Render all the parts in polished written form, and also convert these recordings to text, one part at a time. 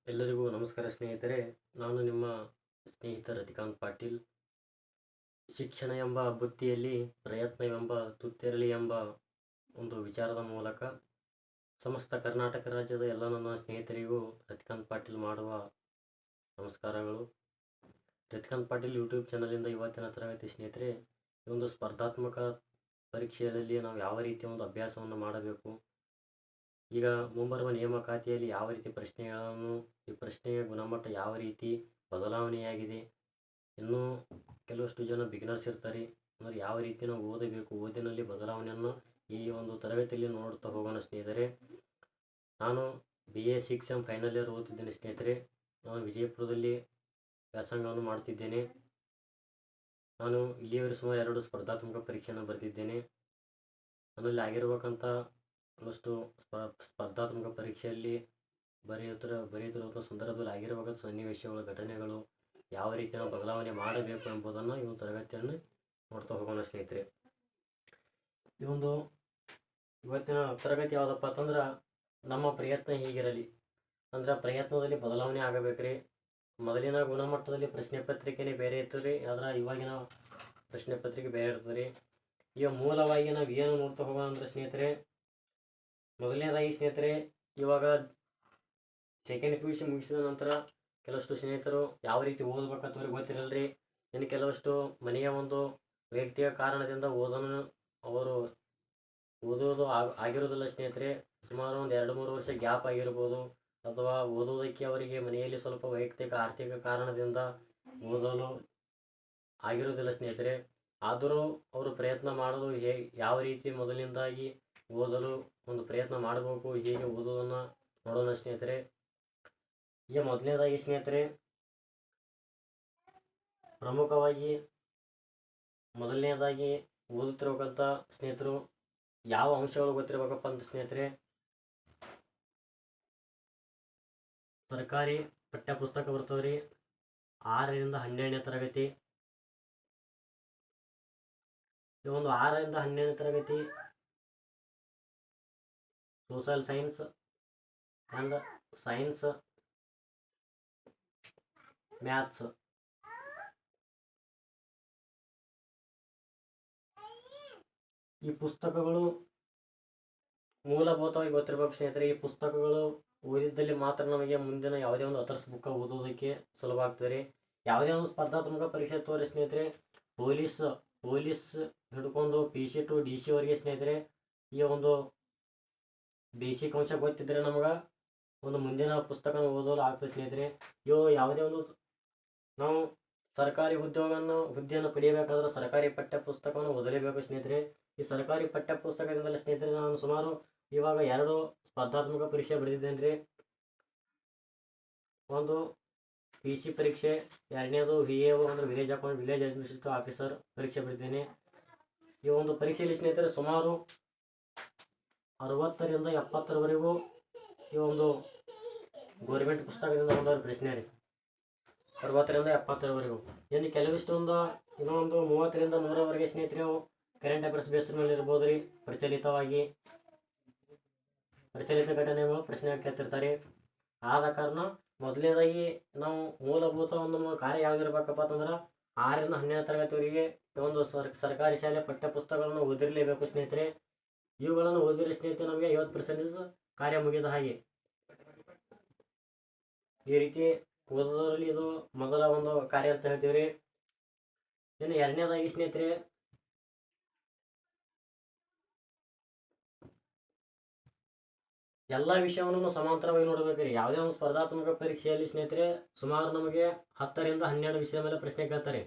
ಎಲ್ಲರಿಗೂ ನಮಸ್ಕಾರ ಸ್ನೇಹಿತರೆ. ನಾನು ನಿಮ್ಮ ಸ್ನೇಹಿತ ರತಿಕಾಂತ್ ಪಾಟೀಲ್. ಶಿಕ್ಷಣ ಎಂಬ ಬುತ್ತಿಯಲ್ಲಿ ಪ್ರಯತ್ನವೆಂಬ ತುತ್ತೇರಲಿ ಎಂಬ ಒಂದು ವಿಚಾರದ ಮೂಲಕ ಸಮಸ್ತ ಕರ್ನಾಟಕ ರಾಜ್ಯದ ಎಲ್ಲ ನನ್ನ ಸ್ನೇಹಿತರಿಗೂ ರತಿಕಾಂತ್ ಪಾಟೀಲ್ ಮಾಡುವ ನಮಸ್ಕಾರಗಳು. ರತಿಕಾಂತ್ ಪಾಟೀಲ್ ಯೂಟ್ಯೂಬ್ ಚಾನಲಿಂದ ಇವತ್ತಿನ ತರಗತಿ ಸ್ನೇಹಿತರೆ, ಈ ಒಂದು ಸ್ಪರ್ಧಾತ್ಮಕ ಪರೀಕ್ಷೆಯಲ್ಲಿ ನಾವು ಯಾವ ರೀತಿಯ ಒಂದು ಅಭ್ಯಾಸವನ್ನು ಮಾಡಬೇಕು, ಈಗ ಮುಂಬರುವ ನೇಮಕಾತಿಯಲ್ಲಿ ಯಾವ ರೀತಿ ಪ್ರಶ್ನೆಗಳನ್ನು, ಈ ಪ್ರಶ್ನೆಯ ಗುಣಮಟ್ಟ ಯಾವ ರೀತಿ ಬದಲಾವಣೆಯಾಗಿದೆ, ಇನ್ನೂ ಕೆಲವಷ್ಟು ಜನ ಬಿಗಿನರ್ಸ್ ಇರ್ತಾರೆ, ಅಂದರೆ ಯಾವ ರೀತಿ ನಾವು ಓದಬೇಕು, ಓದಿನಲ್ಲಿ ಬದಲಾವಣೆಯನ್ನು ಈ ಒಂದು ತರಗತಿಯಲ್ಲಿ ನೋಡ್ತಾ ಹೋಗೋಣ ಸ್ನೇಹಿತರೆ. ನಾನು BA 6 ಸೆಮ್ ಫೈನಲ್ ಇಯರ್ ಓದ್ತಿದ್ದೇನೆ ಸ್ನೇಹಿತರೆ. ನಾನು ವಿಜಯಪುರದಲ್ಲಿ ವ್ಯಾಸಂಗವನ್ನು ಮಾಡ್ತಿದ್ದೇನೆ. ನಾನು ಇಲ್ಲಿಯವರೆಗೆ ಸುಮಾರು 2 ಸ್ಪರ್ಧಾತ್ಮಕ ಪರೀಕ್ಷೆಯನ್ನು ಬರೆದಿದ್ದೇನೆ. ನನ್ನಲ್ಲಿ ಆಗಿರಬೇಕಂತ ಕೆಲವಷ್ಟು ಸ್ಪರ್ಧಾತ್ಮಕ ಪರೀಕ್ಷೆಯಲ್ಲಿ ಬರೆಯುತ್ತಿರುವ ಸಂದರ್ಭದಲ್ಲಿ ಆಗಿರಬೇಕಂತ ಸನ್ನಿವೇಶಗಳು, ಘಟನೆಗಳು, ಯಾವ ರೀತಿ ನಾವು ಬದಲಾವಣೆ ಮಾಡಬೇಕು ಎಂಬುದನ್ನು ಈ ಒಂದು ತರಗತಿಯನ್ನು ನೋಡ್ತಾ ಹೋಗೋಣ ಸ್ನೇಹಿತರೆ. ಈ ಒಂದು ಇವತ್ತಿನ ತರಗತಿ ಯಾವುದಪ್ಪ ಅಂತಂದ್ರೆ, ನಮ್ಮ ಪ್ರಯತ್ನ ಹೀಗಿರಲಿ, ಅಂದ್ರೆ ಪ್ರಯತ್ನದಲ್ಲಿ ಬದಲಾವಣೆ ಆಗಬೇಕ್ರಿ. ಮೊದಲಿನ ಗುಣಮಟ್ಟದಲ್ಲಿ ಪ್ರಶ್ನೆ ಪತ್ರಿಕೆನೇ ಬೇರೆ ಇರ್ತದೆ, ಆದರೆ ಇವಾಗಿನ ಪ್ರಶ್ನೆ ಪತ್ರಿಕೆ ಬೇರೆ ಇರ್ತದೆ. ಈಗ ಮೂಲವಾಗಿ ನಾವು ಏನು ನೋಡ್ತಾ ಹೋಗೋಣ ಅಂದ್ರೆ ಸ್ನೇಹಿತರೆ, ಮೊದಲನೇದಾಗಿ ಸ್ನೇಹಿತರೆ, ಇವಾಗ ಸೆಕೆಂಡ್ PUC ಮುಗಿಸಿದ ನಂತರ ಕೆಲವಷ್ಟು ಸ್ನೇಹಿತರು ಯಾವ ರೀತಿ ಓದ್ಬೇಕಂತ ಅವ್ರಿಗೆ ಗೊತ್ತಿರಲ್ರಿ. ಇನ್ನು ಕೆಲವಷ್ಟು ಮನೆಯ ಒಂದು ವೈಯಕ್ತಿಕ ಕಾರಣದಿಂದ ಅವರು ಓದೋದು ಆಗಿರೋದಿಲ್ಲ ಸ್ನೇಹಿತರೆ. ಸುಮಾರು ಒಂದು 2-3 ವರ್ಷ ಗ್ಯಾಪ್ ಆಗಿರ್ಬೋದು, ಅಥವಾ ಓದೋದಕ್ಕೆ ಅವರಿಗೆ ಮನೆಯಲ್ಲಿ ಸ್ವಲ್ಪ ವೈಯಕ್ತಿಕ ಆರ್ಥಿಕ ಕಾರಣದಿಂದ ಓದಲು ಆಗಿರೋದಿಲ್ಲ ಸ್ನೇಹಿತರೆ. ಆದರೂ ಅವರು ಪ್ರಯತ್ನ ಮಾಡೋದು ಯಾವ ರೀತಿ ಮೊದಲಿನಿಂದಾಗಿ ಓದಲು ಒಂದು ಪ್ರಯತ್ನ ಮಾಡಬೇಕು, ಹೀಗೆ ಓದೋದನ್ನು ನೋಡೋಣ ಸ್ನೇಹಿತರೆ. ಈಗ ಮೊದಲನೇದಾಗಿ ಸ್ನೇಹಿತರೆ, ಪ್ರಮುಖವಾಗಿ ಮೊದಲನೇದಾಗಿ ಓದುತ್ತಿರ್ಬೇಕಂತ ಸ್ನೇಹಿತರು ಯಾವ ಅಂಶಗಳು ಗೊತ್ತಿರಬೇಕಪ್ಪ ಅಂತ ಸ್ನೇಹಿತರೆ, ಸರ್ಕಾರಿ ಪಠ್ಯಪುಸ್ತಕ ಬರ್ತವ್ರಿ 6ರಿಂದ 12ನೇ ತರಗತಿ. ಈ ಒಂದು 6ರಿಂದ 12ನೇ ತರಗತಿ social science and science, maths, ಈ ಪುಸ್ತಕಗಳು ಮೂಲಭೂತವಾಗಿ ಗೊತ್ತಿರಬೇಕು ಸ್ನೇಹಿತರೆ. ಈ ಪುಸ್ತಕಗಳು ಓದಿದ್ದಲ್ಲಿ ಮಾತ್ರ ನಮಗೆ ಮುಂದಿನ ಯಾವುದೇ ಒಂದು ಅಥರ್ಸ್ ಬುಕ್ ಓದೋದಕ್ಕೆ ಸುಲಭ ಆಗ್ತದೆ. ಯಾವುದೇ ಒಂದು ಸ್ಪರ್ಧಾತ್ಮಕ ಪರೀಕ್ಷೆ ತೋರಿ ಸ್ನೇಹಿತರೆ, ಪೊಲೀಸ್ ಹಿಡ್ಕೊಂಡು PC to DC ವರೆಗೆ ಸ್ನೇಹಿತರೆ, ಈ ಒಂದು ಬೇಸಿಕ್ ಅಂಶ ಗೊತ್ತಿದ್ರೆ ನಮಗೆ ಒಂದು ಮುಂದಿನ ಪುಸ್ತಕ ಓದಲು ಆಗ್ತದೆ ಸ್ನೇಹಿತರೆ. ಇವು ಯಾವುದೇ ಒಂದು ನಾವು ಸರ್ಕಾರಿ ಹುದ್ದೆಯನ್ನು ಪಡೆಯಬೇಕಾದ್ರೆ ಸರ್ಕಾರಿ ಪಠ್ಯ ಪುಸ್ತಕವನ್ನು ಓದಲೇಬೇಕು ಸ್ನೇಹಿತರೆ. ಈ ಸರ್ಕಾರಿ ಪಠ್ಯ ಪುಸ್ತಕದಿಂದಲೇ ಸ್ನೇಹಿತರೆ ನಾನು ಸುಮಾರು ಇವಾಗ 2 ಸ್ಪರ್ಧಾತ್ಮಕ ಪರೀಕ್ಷೆ ಬರೆದಿದ್ದೇನೆ ರೀ. ಒಂದು PC ಪರೀಕ್ಷೆ, ಎರಡನೇದು VAO ಅಂದರೆ ವಿಲೇಜ್ ಅಡ್ಮಿನಿಸ್ಟ್ರೇಟಿವ್ ಆಫೀಸರ್ ಪರೀಕ್ಷೆ ಬರೆದಿದ್ದೇನೆ. ಈ ಒಂದು ಪರೀಕ್ಷೆಯಲ್ಲಿ ಸ್ನೇಹಿತರೆ ಸುಮಾರು 60ರಿಂದ 70ರವರೆಗೂ ಈ ಒಂದು ಗೌರ್ಮೆಂಟ್ ಪುಸ್ತಕದಿಂದ ಒಂದೊಂದು ಪ್ರಶ್ನೆ ರೀ, 60ರಿಂದ 70ರವರೆಗೂ. ಇನ್ನು ಕೆಲವಿಷ್ಟೊಂದು ಇನ್ನೊಂದು 30ರಿಂದ 100ರವರೆಗೆ ಸ್ನೇಹಿತರೆ ಅವು ಕರೆಂಟ್ ಅಫೇರ್ಸ್ ಬೇಸ್ಡ್ ಮೇಲೆ ಇರ್ಬೋದು ರೀ. ಪ್ರಚಲಿತ ಘಟನೆಗಳು ಪ್ರಶ್ನೆ ಕೇಳ್ತಿರ್ತಾರೆ. ಆದ ಕಾರಣ ಮೊದಲನೇದಾಗಿ ನಾವು ಮೂಲಭೂತ ಒಂದು ಕಾರ್ಯ ಯಾವುದಿರ್ಬೇಕಪ್ಪ ಅಂತಂದ್ರೆ, 6ರಿಂದ 12ನೇ ತರಗತಿವರೆಗೆ ಒಂದು ಸರ್ಕಾರಿ ಶಾಲೆ ಪಠ್ಯ ಪುಸ್ತಕಗಳನ್ನು ಓದಿರಲೇಬೇಕು ಸ್ನೇಹಿತರೆ. ಇವುಗಳನ್ನು ಓದಿರೋ ಸ್ನೇಹಿತರೆ ನಮಗೆ 50% ಕಾರ್ಯ ಮುಗಿದ ಹಾಗೆ. ಈ ರೀತಿ ಓದೋದ್ರಲ್ಲಿ ಇದು ಮೊದಲ ಒಂದು ಕಾರ್ಯ ಅಂತ ಹೇಳ್ತೀವಿ ರೀ. ಇನ್ನು ಎರಡನೇದಾಗಿ ಸ್ನೇಹಿತರೆ, ಎಲ್ಲ ವಿಷಯವನ್ನು ಸಮಾಂತರವಾಗಿ ನೋಡಬೇಕ್ರಿ. ಯಾವುದೇ ಒಂದು ಸ್ಪರ್ಧಾತ್ಮಕ ಪರೀಕ್ಷೆಯಲ್ಲಿ ಸ್ನೇಹಿತರೆ ಸುಮಾರು ನಮಗೆ 10ರಿಂದ 12 ವಿಷಯದ ಮೇಲೆ ಪ್ರಶ್ನೆ ಕೇಳ್ತಾರೆ.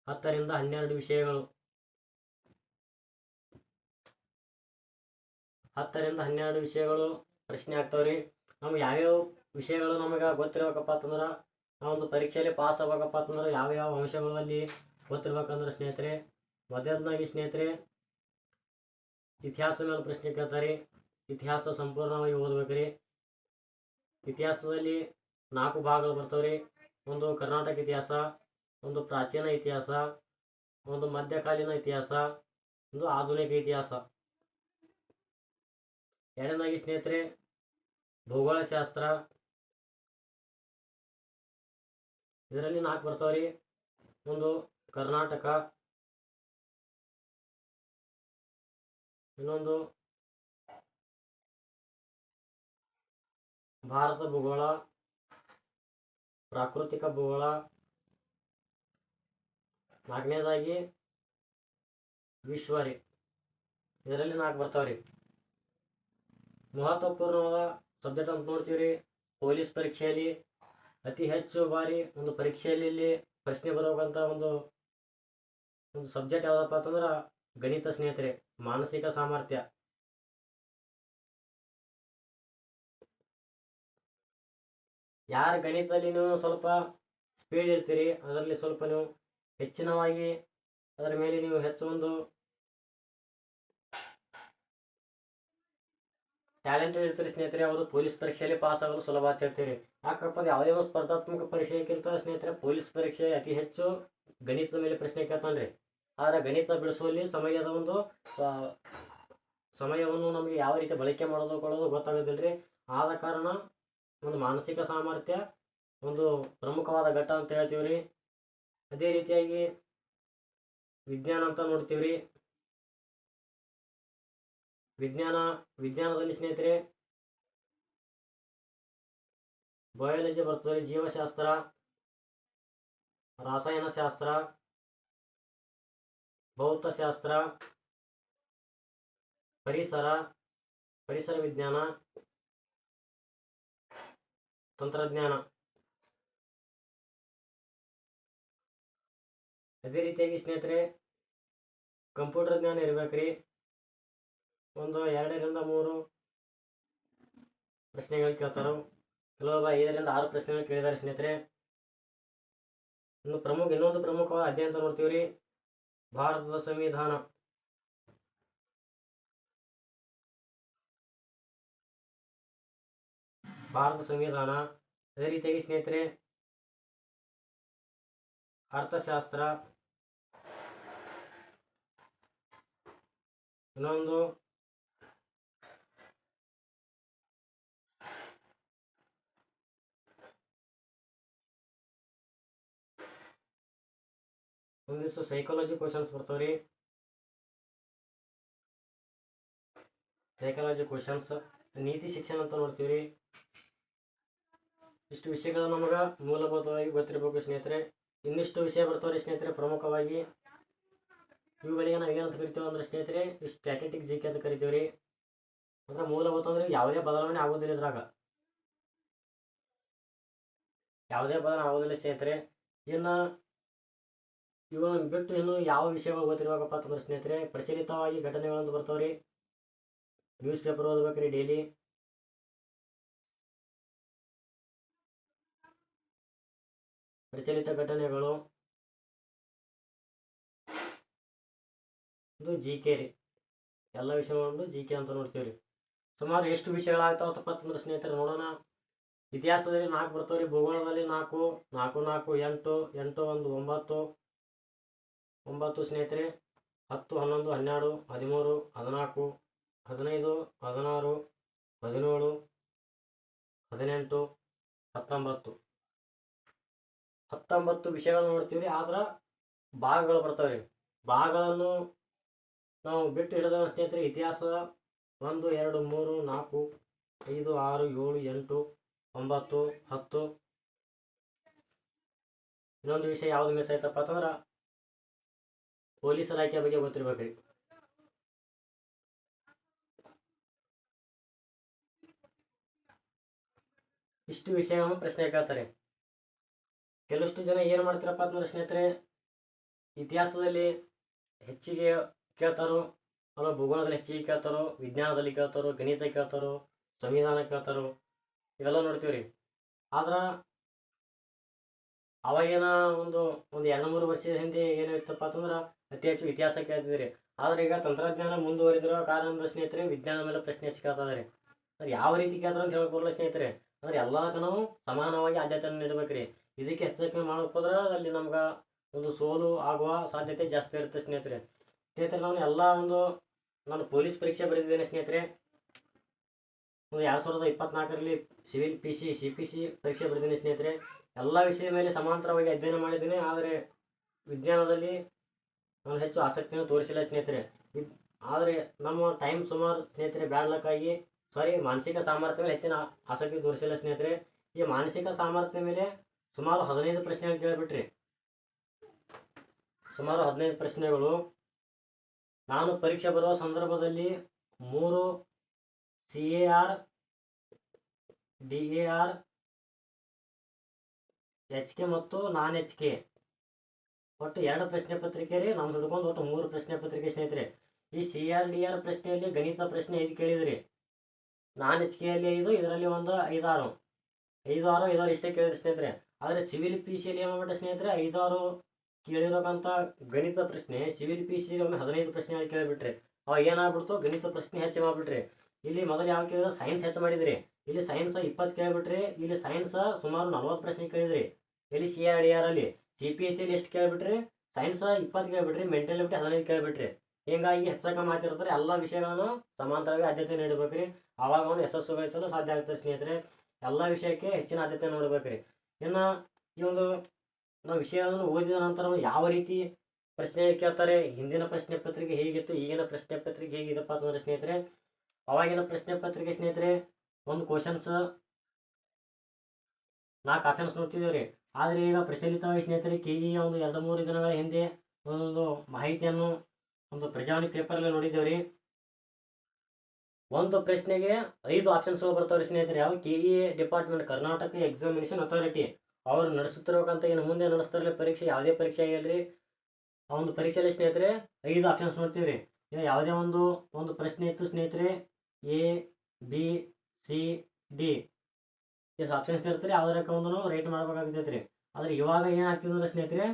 10ರಿಂದ 12 ವಿಷಯಗಳು, 10ರಿಂದ 12 ವಿಷಯಗಳು ಪ್ರಶ್ನೆ ಆಗ್ತಾವ್ರಿ. ನಮ್ಗೆ ಯಾವ್ಯಾವ ವಿಷಯಗಳು ನಮಗೆ ಗೊತ್ತಿರ್ಬೇಕಪ್ಪ ಅಂತಂದ್ರೆ, ನಾವೊಂದು ಪರೀಕ್ಷೆಯಲ್ಲಿ ಪಾಸ್ ಆಗ್ಬೇಕಪ್ಪ ಅಂತಂದ್ರೆ ಯಾವ್ಯಾವ ಅಂಶಗಳಲ್ಲಿ ಗೊತ್ತಿರ್ಬೇಕಂದ್ರೆ ಸ್ನೇಹಿತರೆ, ಮೊದಲನೇದಾಗಿ ಸ್ನೇಹಿತರೆ ಇತಿಹಾಸದ ಮೇಲೆ ಪ್ರಶ್ನೆ ಕೇಳ್ತಾರೆ. ಇತಿಹಾಸ ಸಂಪೂರ್ಣವಾಗಿ ಓದ್ಬೇಕ್ರಿ. ಇತಿಹಾಸದಲ್ಲಿ 4 ಭಾಗಗಳು ಬರ್ತವ್ರಿ. ಒಂದು ಕರ್ನಾಟಕ ಇತಿಹಾಸ, ಒಂದು ಪ್ರಾಚೀನ ಇತಿಹಾಸ, ಒಂದು ಮಧ್ಯಕಾಲೀನ ಇತಿಹಾಸ, ಒಂದು ಆಧುನಿಕ ಇತಿಹಾಸ. ಎರಡನೇದಾಗಿ ಸ್ನೇಹಿತರೆ ಭೂಗೋಳಶಾಸ್ತ್ರ, ಇದರಲ್ಲಿ 4 ಬರ್ತಾವ್ರಿ. ಒಂದು ಕರ್ನಾಟಕ, ಇನ್ನೊಂದು ಭಾರತ ಭೂಗೋಳ, ಪ್ರಾಕೃತಿಕ ಭೂಗೋಳ, 4ನೇದಾಗಿ ವಿಶ್ವ ರೀ. ಇದರಲ್ಲಿ 4 ಬರ್ತಾವ್ರಿ. ಮಹತ್ವಪೂರ್ಣವಾದ ಸಬ್ಜೆಕ್ಟ್ ಅಂತ ನೋಡ್ತೀವ್ರಿ. ಪೊಲೀಸ್ ಪರೀಕ್ಷೆಯಲ್ಲಿ ಅತಿ ಹೆಚ್ಚು ಬಾರಿ ಒಂದು ಪರೀಕ್ಷೆಯಲ್ಲಿ ಪ್ರಶ್ನೆ ಬರುವಂಥ ಒಂದು ಸಬ್ಜೆಕ್ಟ್ ಯಾವುದಪ್ಪ ಅಂತಂದ್ರೆ ಗಣಿತ ಸ್ನೇಹಿತರೆ. ಮಾನಸಿಕ ಸಾಮರ್ಥ್ಯ. ಯಾರು ಗಣಿತದಲ್ಲಿ ನೀವು ಸ್ವಲ್ಪ ಸ್ಪೀಡ್ ಇರ್ತೀರಿ, ಅದರಲ್ಲಿ ಸ್ವಲ್ಪ ನೀವು ಹೆಚ್ಚಿನವಾಗಿ ಅದರ ಮೇಲೆ ನೀವು ಹೆಚ್ಚು ಒಂದು ಟ್ಯಾಲೆಂಟೆಡ್ ಇರ್ತೀರಿ ಸ್ನೇಹಿತರೆ, ಅವರು ಪೊಲೀಸ್ ಪರೀಕ್ಷೆಯಲ್ಲಿ ಪಾಸ್ ಆಗಲು ಸುಲಭ ಅಂತ ಹೇಳ್ತೀರಿ. ಯಾಕಪ್ಪ ಅಂದ್ರೆ ಯಾವುದೇ ಒಂದು ಸ್ಪರ್ಧಾತ್ಮಕ ಪರೀಕ್ಷೆಗಿಂತ ಸ್ನೇಹಿತರೆ ಪೊಲೀಸ್ ಪರೀಕ್ಷೆ ಅತಿ ಹೆಚ್ಚು ಗಣಿತದ ಮೇಲೆ ಪ್ರಶ್ನೆ ಕೇಳ್ತಾನ್ರಿ. ಆದರೆ ಗಣಿತ ಬಿಡಿಸುವಲ್ಲಿ ಸಮಯವನ್ನು ನಮಗೆ ಯಾವ ರೀತಿ ಬಳಕೆ ಮಾಡೋದು ಗೊತ್ತಾಗೋದಿಲ್ರಿ. ಆದ ಕಾರಣ ಒಂದು ಮಾನಸಿಕ ಸಾಮರ್ಥ್ಯ ಒಂದು ಪ್ರಮುಖವಾದ ಘಟ್ಟ ಅಂತ ಹೇಳ್ತೀವ್ರಿ. ಅದೇ ರೀತಿಯಾಗಿ ವಿಜ್ಞಾನ ಅಂತ ನೋಡ್ತೀವ್ರಿ. ವಿಜ್ಞಾನದಲ್ಲಿ ಸ್ನೇಹಿತರೆ ಬಯಾಲಜಿ ಬರ್ತದೆ, ಜೀವಶಾಸ್ತ್ರ, ರಾಸಾಯನಶಾಸ್ತ್ರ, ಭೌತಶಾಸ್ತ್ರ, ಪರಿಸರ ವಿಜ್ಞಾನ, ತಂತ್ರಜ್ಞಾನ. ಅದೇ ರೀತಿಯಾಗಿ ಸ್ನೇಹಿತರೆ ಕಂಪ್ಯೂಟರ್ ಜ್ಞಾನ ಇರ್ಬೇಕ್ರಿ. ಒಂದು 2ರಿಂದ 3 ಪ್ರಶ್ನೆಗಳು ಕೇಳ್ತಾರೋ, ಕೆಲವೊಬ್ಬ 5ರಿಂದ 6 ಪ್ರಶ್ನೆಗಳು ಕೇಳಿದ್ದಾರೆ ಸ್ನೇಹಿತರೆ. ಇನ್ನೊಂದು ಪ್ರಮುಖವಾದ ಅಧ್ಯಯನ ಅಂತ ನೋಡ್ತೀವ್ರಿ, ಭಾರತದ ಸಂವಿಧಾನ. ಅದೇ ರೀತಿಯಾಗಿ ಸ್ನೇಹಿತರೆ ಅರ್ಥಶಾಸ್ತ್ರ, ಇನ್ನೊಂದು ಒಂದಿಷ್ಟು ಸೈಕಾಲಜಿ ಕ್ವಶನ್ಸ್ ಬರ್ತಾವ್ರಿ. ಸೈಕಾಲಜಿ ಕ್ವಶನ್ಸ್, ನೀತಿ ಶಿಕ್ಷಣ ಅಂತ ನೋಡ್ತೀವ್ರಿ. ಇಷ್ಟು ವಿಷಯಗಳು ನಮಗೆ ಮೂಲಭೂತವಾಗಿ ಗೊತ್ತಿರಬೇಕು ಸ್ನೇಹಿತರೆ. ಇನ್ನಿಷ್ಟು ವಿಷಯ ಬರ್ತಾವ್ರಿ ಸ್ನೇಹಿತರೆ. ಪ್ರಮುಖವಾಗಿ ಇವುಗಳಿಗೆ ನಾವು ಏನಂತ ಕರಿತೀವಿ ಅಂದ್ರೆ ಸ್ನೇಹಿತರೆ ಸ್ಟ್ಯಾಟಿಸ್ಟಿಕ್ಸ್ ಜಿಕೆ ಅಂತ ಕರಿತೀವ್ರಿ. ಅಂದ್ರೆ ಮೂಲಭೂತ ಅಂದ್ರೆ ಯಾವುದೇ ಬದಲಾವಣೆ ಆಗೋದಿಲ್ಲ, ಇದ್ರಾಗ ಯಾವುದೇ ಬದಲಾವಣೆ ಆಗೋದಿಲ್ಲ ಸ್ನೇಹಿತರೆ. ಇನ್ನು ಇವುಗಳನ್ನು ಬಿಟ್ಟು ಇನ್ನು ಯಾವ ವಿಷಯಗಳು ಗೊತ್ತಿರಬೇಕಪ್ಪ ಅಂತಂದ್ರೆ ಸ್ನೇಹಿತರೆ ಪ್ರಚಲಿತವಾಗಿ ಘಟನೆಗಳಂತ ಬರ್ತಾವ್ರಿ. ನ್ಯೂಸ್ ಪೇಪರ್ ಓದ್ಬೇಕ್ರಿ ಡೈಲಿ. ಪ್ರಚಲಿತ ಘಟನೆಗಳು, ಇದು ಜಿ ಕೆ ರೀ. ಎಲ್ಲ ವಿಷಯಗಳನ್ನು ಜಿ ಕೆ ಅಂತ ನೋಡ್ತೀವ್ರಿ. ಸುಮಾರು ಎಷ್ಟು ವಿಷಯಗಳಾಗ್ತಾವತ್ತಪ್ಪ ಅಂತಂದ್ರೆ ಸ್ನೇಹಿತರೆ ನೋಡೋಣ. ಇತಿಹಾಸದಲ್ಲಿ 4 ಬರ್ತಾವ್ರಿ, ಭೂಗೋಳದಲ್ಲಿ 4, 4, 4, 8, 8, 1, 9 ಸ್ನೇಹಿತರೆ. 10, 11, 12, 13, 14, 15, 16, 17, 18, 19 ವಿಷಯಗಳು ನೋಡ್ತೀವ್ರಿ. ಆದ್ರೆ ಭಾಗಗಳು ಬರ್ತಾವ್ರಿ. ಭಾಗಗಳನ್ನು ನಾವು ಬಿಟ್ಟು ಹಿಡಿದ ಸ್ನೇಹಿತರೆ ಇತಿಹಾಸದ 1, 2, 3, 4, 5, 6, 7, 8, 9, 10. ಇನ್ನೊಂದು ವಿಷಯ ಯಾವ್ದು ಮಿಸ್ ಆಯ್ತಪ್ಪ ಅಂತಂದ್ರೆ ಪೊಲೀಸ್ ಇಲಾಖೆ ಬಗ್ಗೆ ಗೊತ್ತಿರ್ಬೇಕ್ರಿ. ಇಷ್ಟು ವಿಷಯವನ್ನು ಪ್ರಶ್ನೆ ಕೇಳ್ತಾರೆ. ಕೆಲವಷ್ಟು ಜನ ಏನು ಮಾಡ್ತಾರಪ್ಪ ಅಂತಂದ್ರೆ ಸ್ನೇಹಿತರೆ ಇತಿಹಾಸದಲ್ಲಿ ಹೆಚ್ಚಿಗೆ ಕೇಳ್ತಾರೋ, ಅಲ್ಲ ಭೂಗೋಳದಲ್ಲಿ ಹೆಚ್ಚಿಗೆ ಕೇಳ್ತಾರೋ, ವಿಜ್ಞಾನದಲ್ಲಿ ಕೇಳ್ತಾರೋ, ಗಣಿತ ಕೇಳ್ತಾರೋ, ಸಂವಿಧಾನ ಕೇಳ್ತಾರೋ, ಇವೆಲ್ಲ ನೋಡ್ತೀವ್ರಿ. ಆದ್ರೆ ಅವಾಗಿನ ಒಂದು 2-3 ವರ್ಷದ ಹಿಂದೆ ಏನಿರ್ತಪ್ಪ ಅಂತಂದ್ರೆ ಅತಿ ಹೆಚ್ಚು ಇತಿಹಾಸ ಕೇಳ್ತಿದ್ರಿ. ಆದ್ರೆ ಈಗ ತಂತ್ರಜ್ಞಾನ ಮುಂದುವರಿದಿರೋ ಕಾರಣದಿಂದ ಸ್ನೇಹಿತರೆ ವಿಜ್ಞಾನ ಮೇಲೆ ಪ್ರಶ್ನೆ ಹೆಚ್ಚು ಕೇಳ್ತಿದ್ದಾರೆ. ಅದು ಯಾವ ರೀತಿ ಕೇಳ್ತಾರೆ ಅಂತ ಹೇಳಕ್ ಬರಲ್ಲ ಸ್ನೇಹಿತರೆ. ಅಂದ್ರೆ ಎಲ್ಲದಕ್ಕೂ ನಾವು ಸಮಾನವಾಗಿ ಆದ್ಯತೆಯನ್ನು ನೀಡಬೇಕ್ರಿ. ಇದಕ್ಕೆ ಹೆಚ್ಚು ಮಾಡಕ್ ಹೋದ್ರೆ ಅಲ್ಲಿ ನಮ್ಗೆ ಒಂದು ಸೋಲು ಆಗುವ ಸಾಧ್ಯತೆ ಜಾಸ್ತಿ ಇರುತ್ತೆ ಸ್ನೇಹಿತರೆ. ನಾನು ಪೊಲೀಸ್ ಪರೀಕ್ಷೆ ಬರೆದಿದ್ದೇನೆ ಸ್ನೇಹಿತರೆ. 2024ರಲ್ಲಿ ಸಿವಿಲ್ PC CPC ಪರೀಕ್ಷೆ ಬರೆದಿದ್ದೀನಿ ಸ್ನೇಹಿತರೆ. ಎಲ್ಲ ವಿಷಯದ ಮೇಲೆ ಸಮಾಂತರವಾಗಿ ಅಧ್ಯಯನ ಮಾಡಿದ್ದೀನಿ. ಆದರೆ ವಿಜ್ಞಾನದಲ್ಲಿ ನಾನು ಹೆಚ್ಚು ಆಸಕ್ತಿಯನ್ನು ತೋರಿಸಿಲ್ಲ ಸ್ನೇಹಿತರೆ. ಆದರೆ ನಮ್ಮ ಟೈಮ್ ಸುಮಾರು ಸ್ನೇಹಿತರೆ ಬ್ಯಾಡ್ಲಕ್ಕಾಗಿ ಮಾನಸಿಕ ಸಾಮರ್ಥ್ಯ ಮೇಲೆ ಹೆಚ್ಚಿನ ಆಸಕ್ತಿ ತೋರಿಸಿಲ್ಲ ಸ್ನೇಹಿತರೆ. ಈ ಮಾನಸಿಕ ಸಾಮರ್ಥ್ಯ ಮೇಲೆ ಸುಮಾರು 15 ಪ್ರಶ್ನೆಗಳು ಕೇಳಿಬಿಟ್ರಿ. ಸುಮಾರು 15 ಪ್ರಶ್ನೆಗಳು. ನಾನು ಪರೀಕ್ಷೆ ಬರುವ ಸಂದರ್ಭದಲ್ಲಿ 3 CAR, DAR, HK ಮತ್ತು ನಾನ್ HK ಒಟ್ಟು 2 ಪ್ರಶ್ನೆ ಪತ್ರಿಕೆ ರೀ. ನಾವು ಹಿಡ್ಕೊಂಡು ಒಟ್ಟು 3 ಪ್ರಶ್ನೆ ಪತ್ರಿಕೆ ಸ್ನೇಹಿತರೆ. ಈ CR DR ಪ್ರಶ್ನೆಯಲ್ಲಿ ಗಣಿತ ಪ್ರಶ್ನೆ 5 ಕೇಳಿದ್ರಿ. ನಾನ್ HK ಅಲ್ಲಿ 5, ಇದರಲ್ಲಿ ಒಂದು 5-6 ಇಷ್ಟೇ ಕೇಳಿದ್ರಿ ಸ್ನೇಹಿತರೆ. ಆದರೆ ಸಿವಿಲ್ PC ಯಲ್ಲಿ ಏನು ಮಾಡ್ಬಿಟ್ರೆ ಸ್ನೇಹಿತರೆ, 5-6 ಕೇಳಿರೋಕ್ಕಂಥ ಗಣಿತ ಪ್ರಶ್ನೆ ಸಿವಿಲ್ PC ಯಲ್ಲಿ ಒಮ್ಮೆ 15 ಪ್ರಶ್ನೆ ಕೇಳಿಬಿಟ್ರಿ. ಅವಾಗ ಏನಾಗ್ಬಿಡ್ತು, ಗಣಿತ ಪ್ರಶ್ನೆ ಹೆಚ್ಚು ಮಾಡಿಬಿಟ್ರಿ. ಇಲ್ಲಿ ಮೊದಲು ಯಾವ ಕೇಳಿದ್ರೆ ಸೈನ್ಸ್ ಹೆಚ್ಚು ಮಾಡಿದ್ರಿ. ಇಲ್ಲಿ ಸೈನ್ಸ್ 20 ಕೇಳಿಬಿಟ್ರಿ. ಇಲ್ಲಿ ಸೈನ್ಸ್ ಸುಮಾರು 40 ಪ್ರಶ್ನೆ ಕೇಳಿದ್ರಿ. ಇಲ್ಲಿ CR DR ಅಲ್ಲಿ. CPSC ಅಲ್ಲಿ ಎಷ್ಟು ಕೇಳಿಬಿಟ್ರಿ, ಸೈನ್ಸ್ 20 ಕೇಳಿಬಿಟ್ರಿ, ಮೆಂಟಲಿಟಿ 15 ಕೇಳಿಬಿಟ್ರಿ. ಹೀಗಾಗಿ ಹೆಚ್ಚಾಗ ಮಾತಿರ್ತಾರೆ. ಎಲ್ಲ ವಿಷಯಗಳನ್ನು ಸಮಾಂತರವಾಗಿ ಆದ್ಯತೆ ನೀಡಬೇಕ್ರಿ. ಆವಾಗ ಅವನು ಯಶಸ್ಸು ಗಳಿಸಲು ಸಾಧ್ಯ ಆಗ್ತದೆ ಸ್ನೇಹಿತರೆ. ಎಲ್ಲ ವಿಷಯಕ್ಕೆ ಹೆಚ್ಚಿನ ಆದ್ಯತೆ ನೋಡ್ಬೇಕ್ರಿ. ಇನ್ನು ಈ ಒಂದು ನಾವು ವಿಷಯವನ್ನು ಓದಿದ ನಂತರ ಯಾವ ರೀತಿ ಪ್ರಶ್ನೆ ಕೇಳ್ತಾರೆ, ಹಿಂದಿನ ಪ್ರಶ್ನೆ ಪತ್ರಿಕೆ ಹೇಗಿತ್ತು, ಈಗಿನ ಪ್ರಶ್ನೆ ಪತ್ರಿಕೆ ಹೇಗಿದೆಪ್ಪ ಅಂತಂದ್ರೆ ಸ್ನೇಹಿತರೆ, ಅವಾಗಿನ ಪ್ರಶ್ನೆ ಪತ್ರಿಕೆ ಸ್ನೇಹಿತರೆ ಒಂದು ಕ್ವಶನ್ಸ್ 4 ಆಪ್ಷನ್ಸ್ ನೋಡ್ತಿದ್ದೇವೆ. ಆದರೆ ಈಗ ಪ್ರಚಲಿತವಾಗಿ ಸ್ನೇಹಿತರೆ KE ಒಂದು 2-3 ದಿನಗಳ ಹಿಂದೆ ಒಂದು ಮಾಹಿತಿಯನ್ನು ಒಂದು ಪ್ರಜಾವಾಣಿ ಪೇಪರಲ್ಲಿ ನೋಡಿದ್ದೇವ್ರಿ. ಒಂದು ಪ್ರಶ್ನೆಗೆ 5 ಆಪ್ಷನ್ಸ್ಗಳು ಬರ್ತಾವ್ರಿ ಸ್ನೇಹಿತರೆ. ಯಾವ KE department, Karnataka examination authority ಅವರು ನಡೆಸುತ್ತಿರೋಕ್ಕಂತ ಇನ್ನು ಮುಂದೆ ನಡೆಸ್ತಾರಲ್ಲ ಪರೀಕ್ಷೆ, ಯಾವುದೇ ಪರೀಕ್ಷೆ ಆಗಿಲ್ರಿ, ಆ ಒಂದು ಪರೀಕ್ಷೆಯಲ್ಲಿ ಸ್ನೇಹಿತರೆ 5 ಆಪ್ಷನ್ಸ್ ನೋಡ್ತೀವಿ. ಈಗ ಯಾವುದೇ ಒಂದು ಪ್ರಶ್ನೆ ಇತ್ತು ಸ್ನೇಹಿತರೆ, A, B, C, D ಎಷ್ಟು ಆಪ್ಷನ್ಸ್ ಇರ್ತಾರೆ, ಯಾವುದಕ್ಕೆ ಒಂದು ರೈಟ್ ಮಾಡ್ಬೇಕಾಗ್ತೈತ್ರಿ. ಆದರೆ ಇವಾಗ ಏನಾಗ್ತಿದ್ರೆ ಸ್ನೇಹಿತರೆ,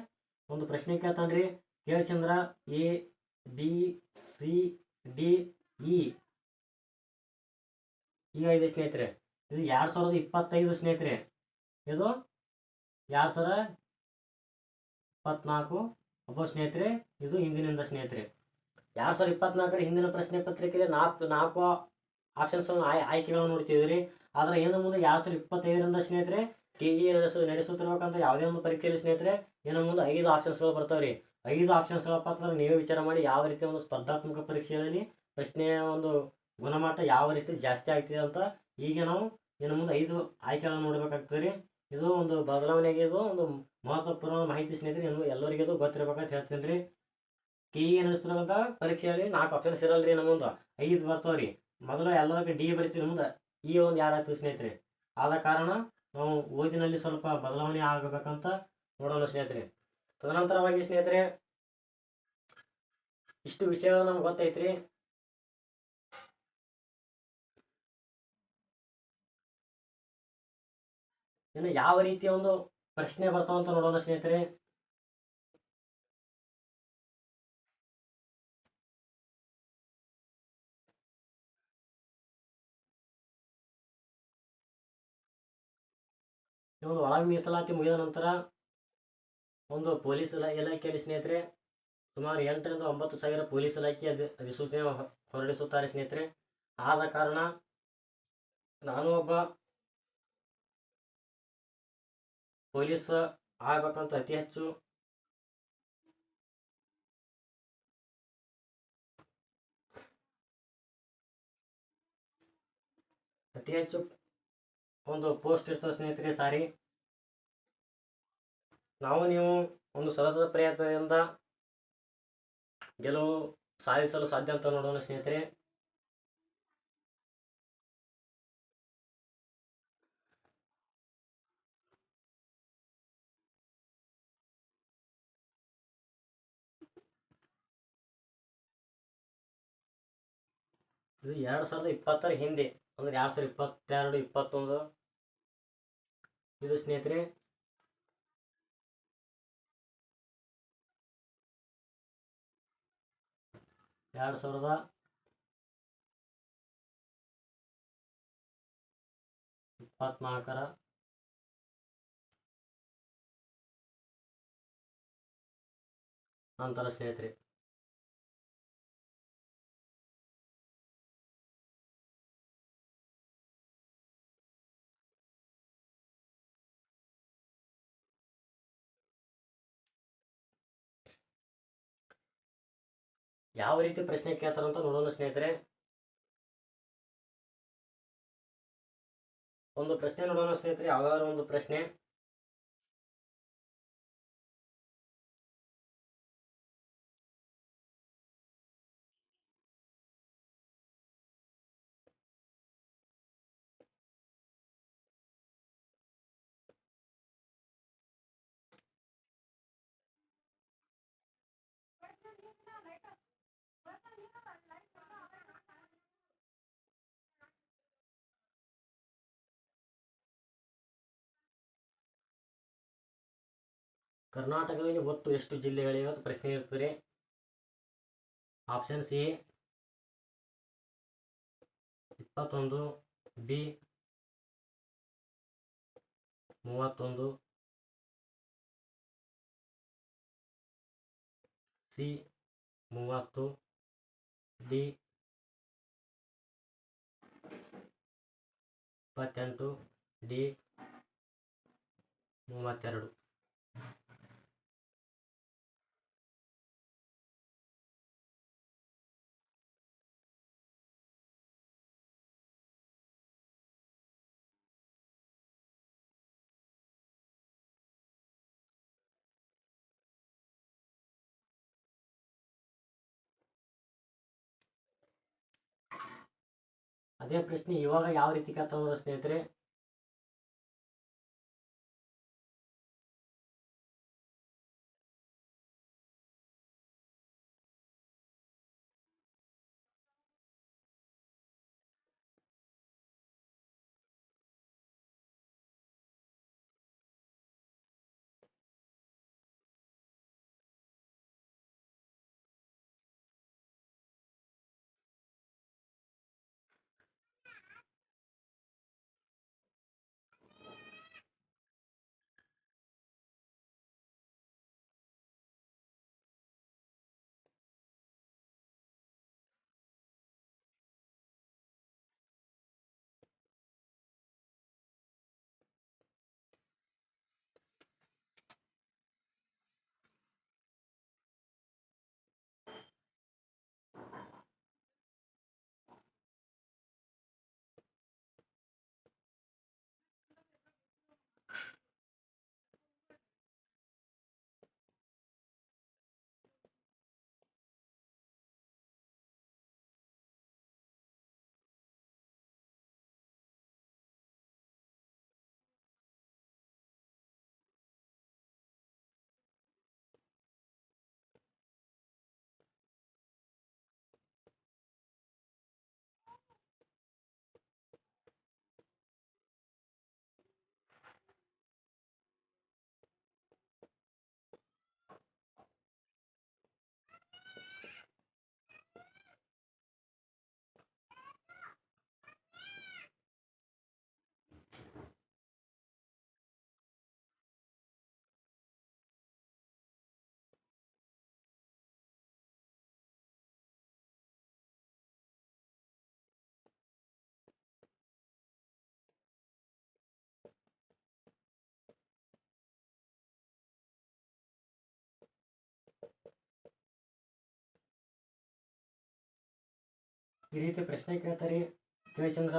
ಒಂದು ಪ್ರಶ್ನೆ ಕೇಳ್ತಾನ್ರಿ, ಕೇಳಿಸಂದ್ರ A, B, C, D, E ಈಗ ಇದೆ ಸ್ನೇಹಿತರೆ. ಇದು 2025 ಸ್ನೇಹಿತರೆ. ಇದು 2024 ಒಬ್ಬ ಸ್ನೇಹಿತರೆ. ಇದು ಹಿಂದಿನಿಂದ ಸ್ನೇಹಿತರೆ 2024 ಹಿಂದಿನ ಪ್ರಶ್ನೆ ಪತ್ರಿಕೆಯಲ್ಲಿ 4 ಆಪ್ಷನ್ಸ್ ಆಯ್ಕೆಗಳನ್ನು ನೋಡ್ತಿದ್ರಿ. ಆದರೆ ಏನು ಮುಂದೆ 2025ರಿಂದ ಸ್ನೇಹಿತರೆ KE ನಡೆಸುತ್ತಿರ್ಬೇಕಂತ ಯಾವುದೇ ಒಂದು ಪರೀಕ್ಷೆಯಲ್ಲಿ ಸ್ನೇಹಿತರೆ ಏನು ಮುಂದೆ 5 ಆಪ್ಷನ್ಸ್ಗಳು ಬರ್ತಾವ್ರಿ. 5 ಆಪ್ಷನ್ಸ್ಗಳಪ್ಪ ಅಂತಂದ್ರೆ ನೀವೇ ವಿಚಾರ ಮಾಡಿ ಯಾವ ರೀತಿ ಒಂದು ಸ್ಪರ್ಧಾತ್ಮಕ ಪರೀಕ್ಷೆಯಲ್ಲಿ ಪ್ರಶ್ನೆಯ ಒಂದು ಗುಣಮಟ್ಟ ಯಾವ ರೀತಿ ಜಾಸ್ತಿ ಆಗ್ತಿದೆ ಅಂತ. ಈಗ ನಾವು ಇನ್ನು ಮುಂದೆ 5 ಆಯ್ಕೆಗಳನ್ನು ನೋಡಬೇಕಾಗ್ತದೆ ರೀ. ಇದು ಒಂದು ಬದಲಾವಣೆಗೆ ಇದು ಒಂದು ಮಹತ್ವಪೂರ್ಣ ಮಾಹಿತಿ ಸ್ನೇಹಿತರೆ. ಎಲ್ಲರಿಗೂ ಇದು ಗೊತ್ತಿರಬೇಕಂತ ಹೇಳ್ತೀನಿ ರೀ. KE ನಡೆಸ್ತಿರೋಂಥ ಪರೀಕ್ಷೆಯಲ್ಲಿ 4 ಆಪ್ಷನ್ಸ್ ಇರಲ್ರಿ, ನಮ್ಮ ಮುಂದೆ 5 ಬರ್ತಾವ್ರಿ. ಮೊದಲು ಎಲ್ಲದಕ್ಕೆ D ಬರಿತೀವಿ, ಮುಂದೆ E ಒಂದು 2 ಆಗ್ತದೆ ಸ್ನೇಹಿತರೆ. ಆದ ಕಾರಣ ನಾವು ಓದಿನಲ್ಲಿ ಸ್ವಲ್ಪ ಬದಲಾವಣೆ ಆಗಬೇಕಂತ ನೋಡೋಣ ಸ್ನೇಹಿತರೆ. ತದನಂತರವಾಗಿ ಸ್ನೇಹಿತರೆ ಇಷ್ಟು ವಿಷಯಗಳು ನಮ್ಗೆ ಗೊತ್ತೈತ್ರಿ. ಇನ್ನು ಯಾವ ರೀತಿಯ ಒಂದು ಪ್ರಶ್ನೆ ಬರ್ತಾವಂತ ನೋಡೋಣ ಸ್ನೇಹಿತರೆ. ಒಂದು ಒಳ ಮೀಸಲಾತಿ ಮುಗಿದ ನಂತರ ಒಂದು ಪೊಲೀಸ್ ಇಲಾಖೆಯಲ್ಲಿ ಸ್ನೇಹಿತರೆ ಸುಮಾರು 8ರಿಂದ 9 ಸಾವಿರ ಪೊಲೀಸ್ ಇಲಾಖೆ ಅಧಿಸೂಚನೆ ಹೊರಡಿಸುತ್ತಾರೆ ಸ್ನೇಹಿತರೆ. ಆದ ಕಾರಣ ನಾನು ಒಬ್ಬ ಪೊಲೀಸ್ ಆಗ್ಬೇಕಂತ ಅತಿ ಹೆಚ್ಚು ಒಂದು ಪೋಸ್ಟ್ ಇರ್ತದೆ ಸ್ನೇಹಿತರೆ. ಸಾರಿ, ನೀವು ಒಂದು ಸತತ ಪ್ರಯತ್ನದಿಂದ ಗೆಲುವು ಸಾಧಿಸಲು ಸಾಧ್ಯ ಅಂತ ನೋಡೋಣ ಸ್ನೇಹಿತರೆ. ಇದು 2020ರ ಹಿಂದೆ ಅಂದ್ರೆ 2022, 21 ಇದು ಸ್ನೇಹಿತರೆ. ಎರಡು ಸಾವಿರದ 24ರ ನಂತರ ಸ್ನೇಹಿತರೆ ಯಾವ ರೀತಿ ಪ್ರಶ್ನೆ ಕೇಳ್ತಾರಂತ ನೋಡೋಣ ಸ್ನೇಹಿತರೆ. ಒಂದು ಪ್ರಶ್ನೆ ನೋಡೋಣ ಸ್ನೇಹಿತರೆ, ಯಾವ್ದಾದ್ರು ಒಂದು ಪ್ರಶ್ನೆ. ಕರ್ನಾಟಕದಲ್ಲಿ ಒಟ್ಟು ಎಷ್ಟು ಜಿಲ್ಲೆಗಳಿವೆ ಅಂತ ಪ್ರಶ್ನೆ ಇರ್ತದೆ. Option C 21, B 31, C 30, D 28, D 32. ಅದೇ ಪ್ರಶ್ನೆ ಇವಾಗ ಯಾವ ರೀತಿ ಕೇಳ್ತಾ ಸ್ನೇಹಿತರೆ, ಈ ರೀತಿ ಪ್ರಶ್ನೆ ಕೇಳ್ತಾರೆ ಕೇಳಿಸಂದ್ರ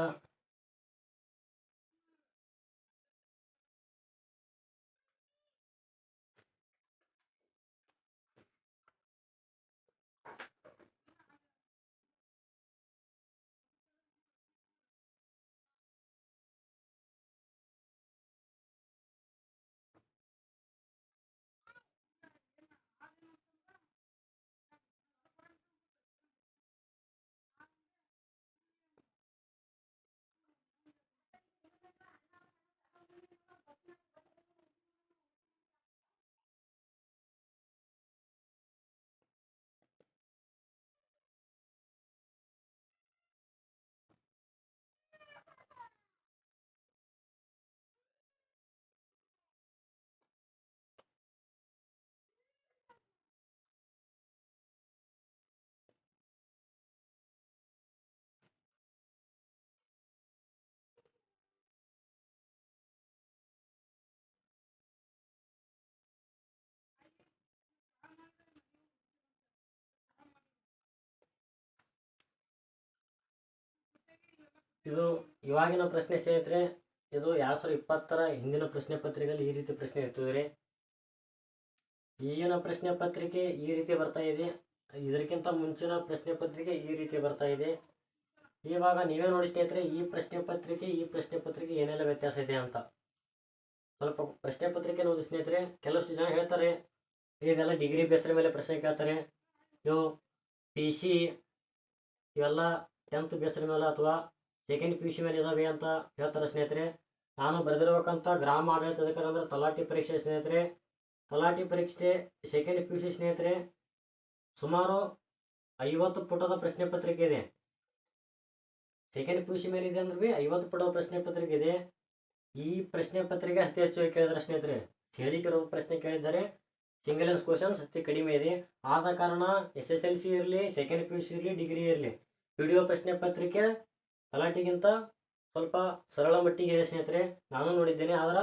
ಇದು ಇವಾಗಿನ ಪ್ರಶ್ನೆ ಸ್ನೇಹಿತರೆ, ಇದು 2020 ಹಿಂದಿನ ಪ್ರಶ್ನೆ ಪತ್ರಿಕೆಯಲ್ಲಿ ಈ ರೀತಿ ಪ್ರಶ್ನೆ ಇರ್ತದೆ ರೀ. ಈಗಿನ ಪ್ರಶ್ನೆ ಪತ್ರಿಕೆ ಈ ರೀತಿ ಬರ್ತಾ ಇದೆ, ಇದಕ್ಕಿಂತ ಮುಂಚಿನ ಪ್ರಶ್ನೆ ಪತ್ರಿಕೆ ಈ ರೀತಿ ಬರ್ತಾ ಇದೆ. ಇವಾಗ ನೀವೇ ನೋಡಿ ಸ್ನೇಹಿತರೆ, ಈ ಪ್ರಶ್ನೆ ಪತ್ರಿಕೆ ಏನೆಲ್ಲ ವ್ಯತ್ಯಾಸ ಇದೆ ಅಂತ. ಸ್ವಲ್ಪ ಪ್ರಶ್ನೆ ಪತ್ರಿಕೆ ನೋಡಿ ಸ್ನೇಹಿತರೆ, ಕೆಲವಷ್ಟು ಜನ ಹೇಳ್ತಾರೆ ಇದೆಲ್ಲ ಡಿಗ್ರಿ ಬೇಸ್ರ ಮೇಲೆ ಪ್ರಶ್ನೆ ಕೇಳ್ತಾರೆ, ಇವು PC ಇವೆಲ್ಲ 10th ಬೇಸ್ರ ಮೇಲೆ ಅಥವಾ ಸೆಕೆಂಡ್ PUC ಮೇಲೆ ಇದಾವೆ ಅಂತ ಹೇಳ್ತಾರೆ ಸ್ನೇಹಿತರೆ. ನಾನು ಬರೆದಿರ್ಬೇಕಂತ ಗ್ರಾಮ ಆಡಳಿತ ಅಧಿಕಾರಿ ಅಂದ್ರೆ ತಲಾಟಿ ಪರೀಕ್ಷೆ ಸ್ನೇಹಿತರೆ. ತಲಾಟಿ ಪರೀಕ್ಷೆ ಸೆಕೆಂಡ್ PUC ಸ್ನೇಹಿತರೆ ಸುಮಾರು 50 ಪುಟದ ಪ್ರಶ್ನೆ ಪತ್ರಿಕೆ ಇದೆ. ಸೆಕೆಂಡ್ PUC ಮೇಲೆ ಇದೆ ಅಂದ್ರೆ ಭೀ 50 ಪುಟದ ಪ್ರಶ್ನೆ ಪತ್ರಿಕೆ ಇದೆ. ಈ ಪ್ರಶ್ನೆ ಪತ್ರಿಕೆ ಅತಿ ಹೆಚ್ಚು ಕೇಳಿದ್ರೆ ಸ್ನೇಹಿತರೆ, ಹೇಳಿಕೆರೋ ಪ್ರಶ್ನೆ ಕೇಳಿದ್ದಾರೆ, ಸಿಂಗಲ್ ಆನ್ಸರ್ ಕ್ವಶನ್ಸ್ ಅತಿ ಕಡಿಮೆ ಇದೆ. ಆದ ಕಾರಣ SSLC ಇರಲಿ, ಸೆಕೆಂಡ್ PUC ಇರಲಿ, ಡಿಗ್ರಿ ಇರಲಿ, PDO ಪ್ರಶ್ನೆ ಪತ್ರಿಕೆ ತಲಾಟಿಗಿಂತ ಸ್ವಲ್ಪ ಸರಳ ಮಟ್ಟಿಗೆ ಇದೆ ಸ್ನೇಹಿತರೆ. ನಾನು ನೋಡಿದ್ದೇನೆ. ಆದ್ರೆ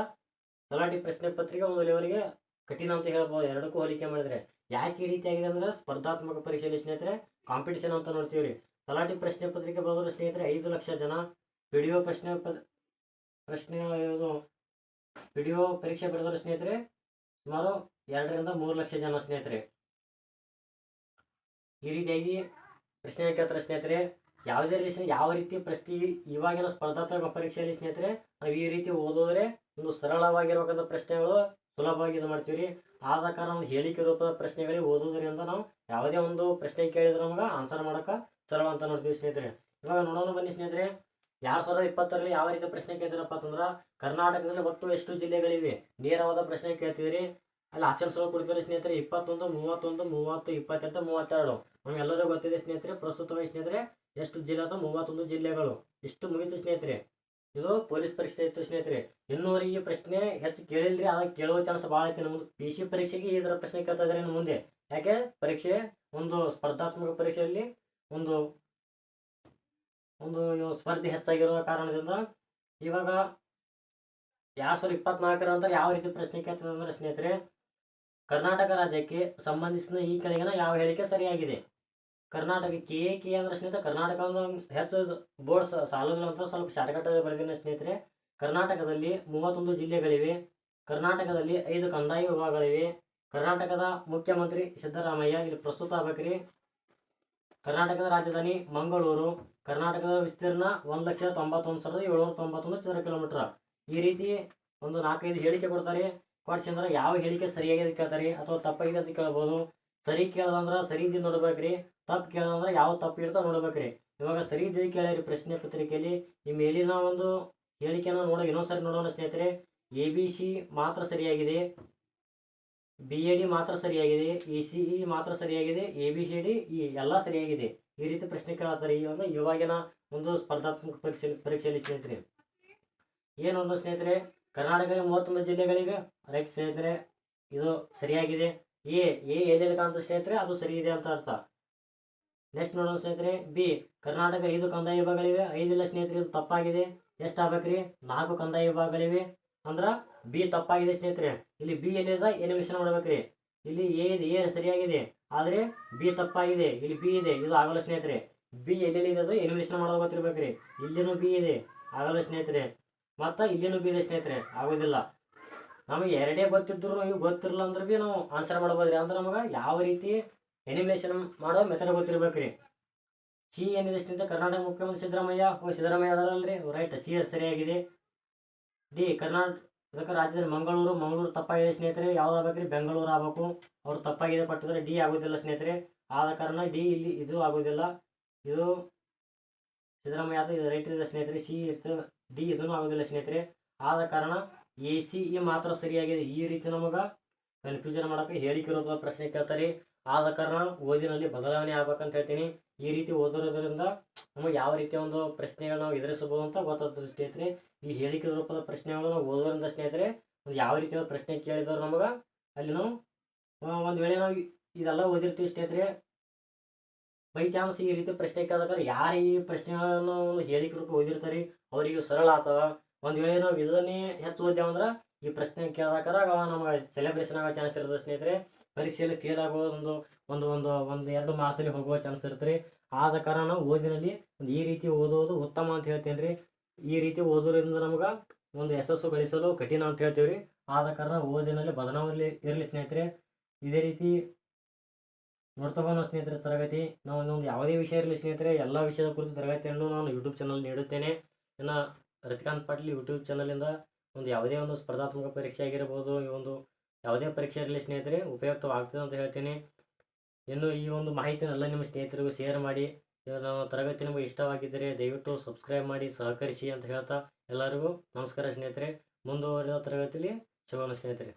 ತಲಾಟಿ ಪ್ರಶ್ನೆ ಪತ್ರಿಕೆ ಒಂದು ಲೆವೆಲ್ಗೆ ಕಠಿಣ ಅಂತ ಹೇಳ್ಬೋದು, ಎರಡಕ್ಕೂ ಹೋಲಿಕೆ ಮಾಡಿದ್ರೆ. ಯಾಕೆ ಈ ರೀತಿ ಆಗಿದೆ ಅಂದ್ರೆ ಸ್ಪರ್ಧಾತ್ಮಕ ಪರೀಕ್ಷೆಯಲ್ಲಿ ಸ್ನೇಹಿತರೆ ಕಾಂಪಿಟೇಷನ್ ಅಂತ ನೋಡ್ತೀವಿ ರೀ. ತಲಾಟಿ ಪ್ರಶ್ನೆ ಪತ್ರಿಕೆ ಬರೋದ್ರ ಸ್ನೇಹಿತರೆ 5 ಲಕ್ಷ ಜನ, PDO PDO ಪರೀಕ್ಷೆ ಬರೆದವರು ಸ್ನೇಹಿತರೆ ಸುಮಾರು 2 ರಿಂದ 3 ಲಕ್ಷ ಜನ ಸ್ನೇಹಿತರೆ. ಈ ರೀತಿಯಾಗಿ ಪ್ರಶ್ನೆ ಕೇಳ್ತಾರೆ ಸ್ನೇಹಿತರೆ. ಯಾವ ರೀತಿ ಪ್ರಶ್ನೆ ಇವಾಗಿನ ಸ್ಪರ್ಧಾತ್ಮಕ ಪರೀಕ್ಷೆಯಲ್ಲಿ ಸ್ನೇಹಿತರೆ ನಾವು ಈ ರೀತಿ ಓದೋದ್ರೆ ಒಂದು ಸರಳವಾಗಿರುವಂಥ ಪ್ರಶ್ನೆಗಳು ಸುಲಭವಾಗಿ ಇದು ಮಾಡ್ತೀವಿ. ಆದ ಕಾರಣ ಒಂದು ಹೇಳಿಕೆ ರೂಪದ ಪ್ರಶ್ನೆಗಳಿಗೆ ಓದೋದ್ರಿಂದ ನಾವು ಯಾವುದೇ ಒಂದು ಪ್ರಶ್ನೆ ಕೇಳಿದ್ರೆ ನಮ್ಗೆ ಆನ್ಸರ್ ಮಾಡೋಕೆ ಸರಳ ಅಂತ ನೋಡ್ತೀವಿ ಸ್ನೇಹಿತರೆ. ಇವಾಗ ನೋಡೋಣ ಬನ್ನಿ ಸ್ನೇಹಿತರೆ, 2020ರಲ್ಲಿ ಯಾವ ರೀತಿ ಪ್ರಶ್ನೆ ಕೇಳ್ತೀರಪ್ಪ ಅಂತಂದ್ರೆ, ಕರ್ನಾಟಕದಲ್ಲಿ ಒಟ್ಟು ಎಷ್ಟು ಜಿಲ್ಲೆಗಳಿವೆ ನೇರವಾದ ಪ್ರಶ್ನೆ ಕೇಳ್ತಿದ್ರಿ. ಅಲ್ಲಿ ಆಪ್ಷನ್ಸ್ಗಳು ಕೊಡ್ತೀವಿ ಸ್ನೇಹಿತರೆ, 21, 31, 30, 28, 32. ನಮಗೆಲ್ಲರಿಗೂ ಗೊತ್ತಿದೆ ಸ್ನೇಹಿತರೆ. ಪ್ರಸ್ತುತವಾಗಿ ಸ್ನೇಹಿತರೆ ಎಷ್ಟು ಜಿಲ್ಲೆ ಅಥವಾ 31 ಜಿಲ್ಲೆಗಳು. ಇಷ್ಟು ಮುಗಿತು ಸ್ನೇಹಿತರೆ. ಇದು ಪೊಲೀಸ್ ಪರೀಕ್ಷೆ ಇತ್ತು ಸ್ನೇಹಿತರೆ. ಇನ್ನೂವರೆಗೆ ಪ್ರಶ್ನೆ ಹೆಚ್ಚು ಕೇಳಿಲ್ರಿ, ಆದಾಗ ಕೇಳುವ ಚಾನ್ಸ್ ಭಾಳ ಐತಿ. ನಮ್ದು PC ಪರೀಕ್ಷೆಗೆ ಈ ಥರ ಪ್ರಶ್ನೆ ಕೇಳ್ತಾ ಇದ್ದಾರೆ ಮುಂದೆ. ಯಾಕೆ ಪರೀಕ್ಷೆ ಒಂದು ಸ್ಪರ್ಧಾತ್ಮಕ ಪರೀಕ್ಷೆಯಲ್ಲಿ ಒಂದು ಸ್ಪರ್ಧೆ ಹೆಚ್ಚಾಗಿರುವ ಕಾರಣದಿಂದ ಇವಾಗ 2024 ನಂತರ ಯಾವ ರೀತಿ ಪ್ರಶ್ನೆ ಕೇಳ್ತದೆ ಅಂದ್ರೆ ಸ್ನೇಹಿತರೆ, ಕರ್ನಾಟಕ ರಾಜ್ಯಕ್ಕೆ ಸಂಬಂಧಿಸಿದ ಈ ಕೆಳಗಿನ ಯಾವ ಹೇಳಿಕೆ ಸರಿಯಾಗಿದೆ. ಕರ್ನಾಟಕ ಕೆ ಅಂದ್ರೆ ಸ್ನೇಹಿತರೆ ಕರ್ನಾಟಕ ಹೆಚ್ಚು ಬೋರ್ಡ್ ಸಾಲೋದಿಲ್ಲ ಅಂತ ಸ್ವಲ್ಪ ಶಾರ್ಟ್ಕಟ್ ಬೆಳೆದಿನ ಸ್ನೇಹಿತರೆ. ಕರ್ನಾಟಕದಲ್ಲಿ 31 ಜಿಲ್ಲೆಗಳಿವೆ. ಕರ್ನಾಟಕದಲ್ಲಿ 5 ಕಂದಾಯ ವಿಭಾಗಗಳಿವೆ. ಕರ್ನಾಟಕದ ಮುಖ್ಯಮಂತ್ರಿ ಸಿದ್ದರಾಮಯ್ಯ ಇಲ್ಲಿ ಪ್ರಸ್ತುತ ಆಗ್ಬೇಕ್ರಿ. ಕರ್ನಾಟಕದ ರಾಜಧಾನಿ ಮಂಗಳೂರು. ಕರ್ನಾಟಕದ ವಿಸ್ತೀರ್ಣ 1,91,791 ಚದರ ಕಿಲೋಮೀಟರ್. ಈ ರೀತಿ ಒಂದು 4-5 ಹೇಳಿಕೆ ಕೊಡ್ತಾರೆ. ಕೊಡ್ಸಂದ್ರೆ ಯಾವ ಹೇಳಿಕೆ ಸರಿಯಾಗಿದೆ ಕೇಳ್ತಾರೆ ಅಥವಾ ತಪ್ಪಾಗಿದೆ ಅಂತ ಕೇಳ್ಬೋದು. ಸರಿ ಕೇಳೋದಂದ್ರೆ ಸರಿ ಇದ್ದು ನೋಡ್ಬೇಕ್ರಿ, ತಪ್ಪು ಕೇಳೋದಂದ್ರೆ ಯಾವ ತಪ್ಪು ಇರ್ತಾವ ನೋಡ್ಬೇಕ್ರಿ. ಇವಾಗ ಸರಿ ಇದ್ದು ಕೇಳಿರಿ ಪ್ರಶ್ನೆ ಪತ್ರಿಕೆಯಲ್ಲಿ. ಈ ಮೇಲಿನ ಒಂದು ಹೇಳಿಕೆನ ಇನ್ನೊಂದ್ಸರಿ ನೋಡೋಣ ಸ್ನೇಹಿತರೆ. ABC ಮಾತ್ರ ಸರಿಯಾಗಿದೆ, BAD ಮಾತ್ರ ಸರಿಯಾಗಿದೆ, ECE ಮಾತ್ರ ಸರಿಯಾಗಿದೆ, ABCD ಎಲ್ಲ ಸರಿಯಾಗಿದೆ. ಈ ರೀತಿ ಪ್ರಶ್ನೆ ಕೇಳ್ತಾರೆ ಈ ಒಂದು ಇವಾಗಿನ ಒಂದು ಸ್ಪರ್ಧಾತ್ಮಕ ಪರೀಕ್ಷೆಯಲ್ಲಿ ಸ್ನೇಹಿತರೆ. ಏನು ಒಂದು ಸ್ನೇಹಿತರೆ, ಕರ್ನಾಟಕದಲ್ಲಿ 31 ಜಿಲ್ಲೆಗಳಿವೆ. ರೈಟ್ ಸ್ನೇಹಿತರೆ, ಇದು ಸರಿಯಾಗಿದೆ. ಎಲ್ಲೆಲ್ಲಿ ಕಾಣ್ತ ಸ್ನೇಹಿತರೆ ಅದು ಸರಿ ಇದೆ ಅಂತ ಅರ್ಥ. ನೆಕ್ಸ್ಟ್ ನೋಡೋಣ ಸ್ನೇಹಿತರೆ, B ಕರ್ನಾಟಕ 5 ಕಂದಾಯ ವಿಭಾಗಗಳಿವೆ. 5 ಇಲ್ಲ ಸ್ನೇಹಿತರೆ, ಇದು ತಪ್ಪಾಗಿದೆ. ಎಷ್ಟು ಆಗ್ಬೇಕ್ರಿ? 4 ಕಂದಾಯ ವಿಭಾಗಗಳಿವೆ. ಅಂದ್ರೆ B ತಪ್ಪಾಗಿದೆ ಸ್ನೇಹಿತರೆ. ಇಲ್ಲಿ B ಎಲ್ಲಿದೆ ಎಲಿಮಿನೇಷನ್ ಮಾಡ್ಬೇಕ್ರಿ. ಇಲ್ಲಿ A ಸರಿಯಾಗಿದೆ, ಆದರೆ B ತಪ್ಪಾಗಿದೆ. ಇಲ್ಲಿ B ಇದೆ, ಇದು ಆಗಲ್ಲ ಸ್ನೇಹಿತರೆ. B ಎಲ್ಲೆಲ್ಲಿ ಇದೆ ಅದು ಎಲಿಮಿನೇಷನ್ ಮಾಡೋದು ಗೊತ್ತಿರ್ಬೇಕ್ರಿ. ಇಲ್ಲಿನೂ B ಇದೆ, ಆಗಲ್ಲ ಸ್ನೇಹಿತರೆ. ಮತ್ತು ಇಲ್ಲಿನೂ B ಇದೆ ಸ್ನೇಹಿತರೆ, ಆಗೋದಿಲ್ಲ. ನಮಗೆ ಎರಡೇ ಗೊತ್ತಿದ್ರು ಇವು ಗೊತ್ತಿರಲ್ಲ ಅಂದ್ರೆ ಭೀ ನಾವು ಆನ್ಸರ್ ಮಾಡ್ಬೋದ್ರಿ. ಅಂದ್ರೆ ನಮಗೆ ಯಾವ ರೀತಿ ಎನಿಮೇಷನ್ ಮಾಡೋ ಮೆಥಡ್ ಗೊತ್ತಿರ್ಬೇಕ್ರಿ. C ಏನಿದೆ ಸ್ನೇಹಿತರೆ, ಕರ್ನಾಟಕ ಮುಖ್ಯಮಂತ್ರಿ ಸಿದ್ದರಾಮಯ್ಯ. ಸಿದ್ದರಾಮಯ್ಯ ಅದರಲ್ರಿ, ರೈಟ್, C ಸರಿಯಾಗಿದೆ. D ಕರ್ನಾಟಕ ರಾಜ್ಯದಲ್ಲಿ ಮಂಗಳೂರು ತಪ್ಪಾಗಿದೆ ಸ್ನೇಹಿತರೆ. ಯಾವ್ದು ಆಗ್ಬೇಕ್ರಿ? ಬೆಂಗಳೂರು ಆಗ್ಬೇಕು. ಅವ್ರು ತಪ್ಪಾಗಿದೆ ಪಟ್ಟಿದ್ರೆ D ಆಗೋದಿಲ್ಲ ಸ್ನೇಹಿತರೆ. ಆದ ಕಾರಣ D ಇಲ್ಲಿ ಇದು ಆಗೋದಿಲ್ಲ. ಇದು ಸಿದ್ದರಾಮಯ್ಯ ಆದ ಇದು ರೈಟ್ ಇದೆ ಸ್ನೇಹಿತರೆ. C ಇರ್ತದೆ, D ಇದನ್ನು ಆಗೋದಿಲ್ಲ ಸ್ನೇಹಿತರೆ. ಆದ ಕಾರಣ ACE ಮಾತ್ರ ಸರಿಯಾಗಿದೆ. ಈ ರೀತಿ ನಮಗೆ ಕನ್ಫ್ಯೂಷನ್ ಮಾಡೋಕೆ ಹೇಳಿಕೆ ರೂಪದ ಪ್ರಶ್ನೆ ಕೇಳ್ತಾರೆ. ಆದ ಕಾರಣ ಓದಿನಲ್ಲಿ ಬದಲಾವಣೆ ಆಗ್ಬೇಕಂತ ಹೇಳ್ತೀನಿ. ಈ ರೀತಿ ಓದಿರೋದ್ರಿಂದ ನಮಗೆ ಯಾವ ರೀತಿಯ ಒಂದು ಪ್ರಶ್ನೆಗಳು ನಾವು ಎದುರಿಸಬಹುದು ಅಂತ ಗೊತ್ತಾಗ್ತದೆ ಸ್ನೇಹಿತರೆ. ಈ ಹೇಳಿಕೆ ರೂಪದ ಪ್ರಶ್ನೆಗಳು ನಾವು ಓದೋದ್ರಿಂದ ಸ್ನೇಹಿತರೆ ಯಾವ ರೀತಿಯ ಪ್ರಶ್ನೆ ಕೇಳಿದ್ರು ನಮಗೆ ಅಲ್ಲಿ ನಾವು ಒಂದು ವೇಳೆ ನಾವು ಇದೆಲ್ಲ ಓದಿರ್ತೀವಿ ಸ್ನೇಹಿತರೆ, ಬೈ ಚಾನ್ಸ್ ಈ ರೀತಿ ಪ್ರಶ್ನೆ ಕೇಳಿದ್ರೆ ಯಾರು ಈ ಪ್ರಶ್ನೆಗಳನ್ನು ಹೇಳಿಕೆ ರೂಪ ಓದಿರ್ತಾರೆ ಅವರಿಗೆ ಸರಳ ಆಗ್ತದ. ಒಂದು ವೇಳೆ ನಾವು ಇದನ್ನೇ ಹೆಚ್ಚು ಓದ್ಯಾವಂದ್ರೆ ಈ ಪ್ರಶ್ನೆ ಕೇಳಿದಾಗ ನಮಗೆ ಸೆಲೆಬ್ರೇಷನ್ ಆಗೋ ಚಾನ್ಸ್ ಇರ್ತದೆ ಸ್ನೇಹಿತರೆ. ಪರೀಕ್ಷೆಯಲ್ಲಿ ಫೇಲ್ ಆಗೋ ಒಂದು 2 ಮಾರ್ಕ್ಸಲ್ಲಿ ಹೋಗುವ ಚಾನ್ಸ್ ಇರುತ್ತೆ ರೀ. ಆದ ಕಾರಣ ನಾವು ಓದಿನಲ್ಲಿ ಈ ರೀತಿ ಓದೋದು ಉತ್ತಮ ಅಂತ ಹೇಳ್ತೇನೆ ರೀ. ಈ ರೀತಿ ಓದೋದ್ರಿಂದ ನಮ್ಗೆ ಒಂದು ಯಶಸ್ಸು ಗಳಿಸಲು ಕಠಿಣ ಅಂತ ಹೇಳ್ತೀವಿ ರೀ. ಆದ ಕಾರಣ ಓದಿನಲ್ಲಿ ಬದಲಾವಣೆ ಇರಲಿ ಸ್ನೇಹಿತರೆ. ಇದೇ ರೀತಿ ನೋಡ್ತಾ ಹೋಗೋಣ ಸ್ನೇಹಿತರೆ ತರಗತಿ. ನಾವು ಇನ್ನೊಂದು ಯಾವುದೇ ವಿಷಯ ಇರಲಿ ಸ್ನೇಹಿತರೆ, ಎಲ್ಲ ವಿಷಯದ ಕುರಿತು ತರಗತಿಯನ್ನು ನಾನು ಯೂಟ್ಯೂಬ್ ಚಾನಲ್ ನೀಡುತ್ತೇನೆ. ಇನ್ನು ರತಿಕಾಂತ್ ಪಾಟೀಲ್ ಯೂಟ್ಯೂಬ್ ಚಾನಲಿಂದ ಯಾವುದೇ ಒಂದು ಸ್ಪರ್ಧಾತ್ಮಕ ಪರೀಕ್ಷೆ ಆಗಿರ್ಬೋದು, ಈ ಒಂದು ಯಾವುದೇ ಪರೀಕ್ಷೆ ಇರಲಿ ಸ್ನೇಹಿತರೆ ಉಪಯುಕ್ತವಾಗ್ತದೆ ಅಂತ ಹೇಳ್ತೀನಿ. ಇನ್ನು ಈ ಒಂದು ಮಾಹಿತಿನೆಲ್ಲ ನಿಮ್ಮ ಸ್ನೇಹಿತರಿಗೂ ಶೇರ್ ಮಾಡಿ. ನನ್ನ ತರಗತಿ ನಿಮಗೆ ಇಷ್ಟವಾಗಿದ್ದರೆ ದಯವಿಟ್ಟು ಸಬ್ಸ್ಕ್ರೈಬ್ ಮಾಡಿ, ಸಹಕರಿಸಿ ಅಂತ ಹೇಳ್ತಾ ಎಲ್ಲರಿಗೂ ನಮಸ್ಕಾರ ಸ್ನೇಹಿತರೆ. ಮುಂದುವರೆದ ತರಗತಿಯಲ್ಲಿ ಸಿಗೋಣ ಸ್ನೇಹಿತರೆ.